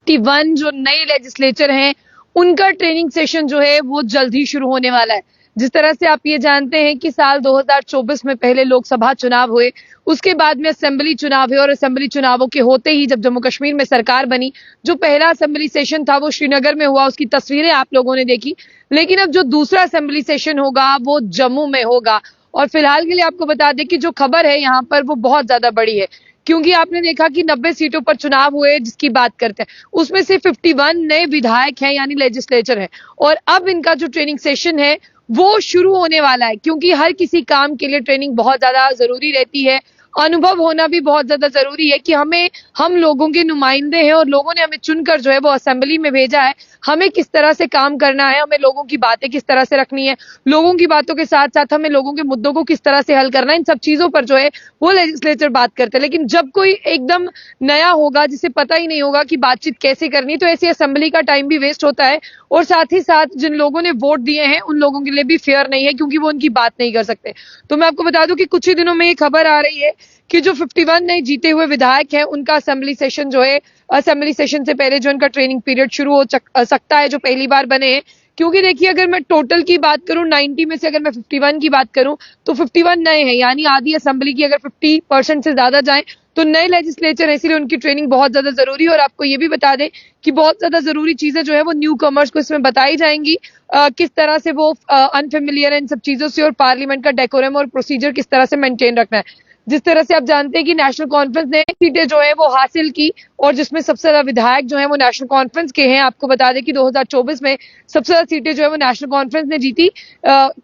51 जो नए लेजिस्लेचर हैं उनका ट्रेनिंग सेशन जो है वो जल्द ही शुरू होने वाला है। जिस तरह से आप ये जानते हैं कि साल 2024 में पहले लोकसभा चुनाव हुए, उसके बाद में असेंबली चुनाव हुए और असेंबली चुनावों के होते ही जब जम्मू कश्मीर में सरकार बनी, जो पहला असेंबली सेशन था वो श्रीनगर में हुआ, उसकी तस्वीरें आप लोगों ने देखी। लेकिन अब जो दूसरा असेंबली सेशन होगा वो जम्मू में होगा। और फिलहाल के लिए आपको बता दें कि जो खबर है यहाँ पर वो बहुत ज्यादा बड़ी है, क्योंकि आपने देखा कि 90 सीटों पर चुनाव हुए जिसकी बात करते हैं, उसमें से 51 नए विधायक हैं यानी लेजिस्लेचर हैं। और अब इनका जो ट्रेनिंग सेशन है वो शुरू होने वाला है, क्योंकि हर किसी काम के लिए ट्रेनिंग बहुत ज्यादा जरूरी रहती है। अनुभव होना भी बहुत ज्यादा जरूरी है कि हम लोगों के नुमाइंदे हैं और लोगों ने हमें चुनकर जो है वो असेंबली में भेजा है। हमें किस तरह से काम करना है, हमें लोगों की बातें किस तरह से रखनी है, लोगों की बातों के साथ साथ हमें लोगों के मुद्दों को किस तरह से हल करना है, इन सब चीजों पर जो है वो लेजिस्लेचर बात करते हैं। लेकिन जब कोई एकदम नया होगा जिसे पता ही नहीं होगा कि बातचीत कैसे करनी है, तो ऐसी असेंबली का टाइम भी वेस्ट होता है और साथ ही साथ जिन लोगों ने वोट दिए हैं उन लोगों के लिए भी फेयर नहीं है, क्योंकि वो उनकी बात नहीं कर सकते। तो मैं आपको बता दूं कि कुछ ही दिनों में ये खबर आ रही है कि जो 51 नए जीते हुए विधायक हैं उनका असेंबली सेशन जो है, असेंबली सेशन से पहले जो उनका ट्रेनिंग पीरियड शुरू हो सकता है, जो पहली बार बने हैं। क्योंकि देखिए, अगर मैं टोटल की बात करूं 90 में से अगर मैं 51 की बात करूं तो 51 नए हैं, यानी आधी असेंबली की अगर 50% से ज्यादा जाए तो नए लेजिस्लेचर है, इसीलिए उनकी ट्रेनिंग बहुत ज्यादा जरूरी है। और आपको ये भी बता दें कि बहुत ज्यादा जरूरी चीजें जो है वो न्यू कमर्स को इसमें बताई जाएंगी, किस तरह से वो अनफेमिलियर है इन सब चीजों से, और पार्लियामेंट का डेकोरम और प्रोसीजर किस तरह से मेंटेन रखना है। जिस तरह से आप जानते हैं कि नेशनल कॉन्फ्रेंस ने सीटें जो है वो हासिल की और जिसमें सबसे ज्यादा विधायक जो है वो नेशनल कॉन्फ्रेंस के हैं। आपको बता दें कि 2024 में सबसे ज्यादा सीटें जो है वो नेशनल कॉन्फ्रेंस ने जीती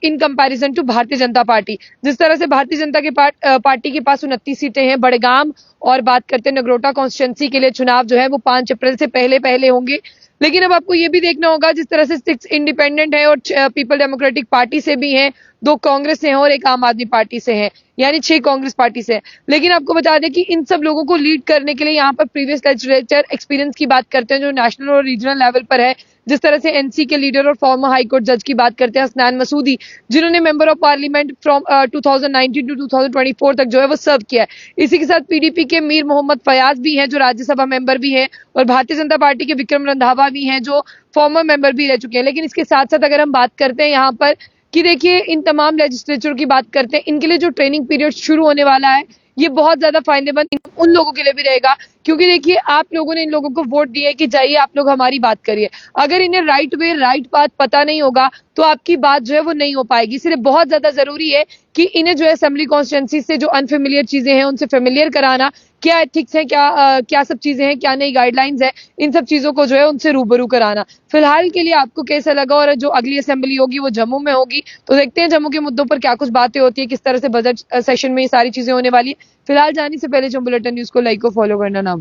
in comparison to Bharatiya Janata party. जिस तरह से भारतीय जनता के पार्टी के पास 29 सीटें हैं। बड़गाम और बात करते हैं नगरोटा कॉन्स्टिट्यूंसी के लिए चुनाव जो है वो 5 अप्रैल से पहले होंगे। लेकिन अब आपको ये भी देखना होगा, जिस तरह से 6 इंडिपेंडेंट है और पीपल डेमोक्रेटिक पार्टी से भी हैं, 2 कांग्रेस से हैं और एक आम आदमी पार्टी से हैं, यानी 6 कांग्रेस पार्टी से हैं। लेकिन आपको बता दें कि इन सब लोगों को लीड करने के लिए यहाँ पर प्रीवियस लेजिस्लेचर एक्सपीरियंस की बात करते हैं जो नेशनल और रीजनल लेवल पर है। जिस तरह से एनसी के लीडर और फॉर्मर हाईकोर्ट जज की बात करते हैं हसनैन मसूदी, जिन्होंने member of parliament from 2019 to 2024 तक जो है वो सर्व किया है। इसी के साथ पीडीपी के मीर मोहम्मद फयाज भी हैं जो राज्यसभा मेंबर भी हैं, और भारतीय जनता पार्टी के विक्रम रंधावा भी हैं जो फॉर्मर मेंबर भी रह चुके हैं। लेकिन इसके साथ साथ अगर हम बात करते हैं यहाँ पर कि देखिए, इन तमाम लेजिस्लेचर की बात करते हैं, इनके लिए जो ट्रेनिंग पीरियड शुरू होने वाला है ये बहुत ज्यादा फायदेमंद उन लोगों के लिए भी रहेगा, क्योंकि देखिए आप लोगों ने इन लोगों को वोट दिए कि जाइए आप लोग हमारी बात करिए। अगर इन्हें राइट वे राइट बात पता नहीं होगा तो आपकी बात जो है वो नहीं हो पाएगी। इसलिए बहुत ज्यादा जरूरी है कि इन्हें जो है असेंबली कॉन्स्टिट्यूंसी से जो अनफेमिलियर चीजें हैं उनसे फेमिलियर कराना, क्या एथिक्स है, क्या सब चीजें हैं, क्या नई गाइडलाइंस है, इन सब चीजों को जो है उनसे रूबरू कराना। फिलहाल के लिए आपको कैसा लगा, और जो अगली असेंबली होगी वो जम्मू में होगी, तो देखते हैं जम्मू के मुद्दों पर क्या कुछ बातें होती है, किस तरह से बजट सेशन में ये सारी चीजें होने वाली है। फिलहाल जाने से पहले जो बुलेटिन न्यूज को लाइक और फॉलो करना ना भूलें।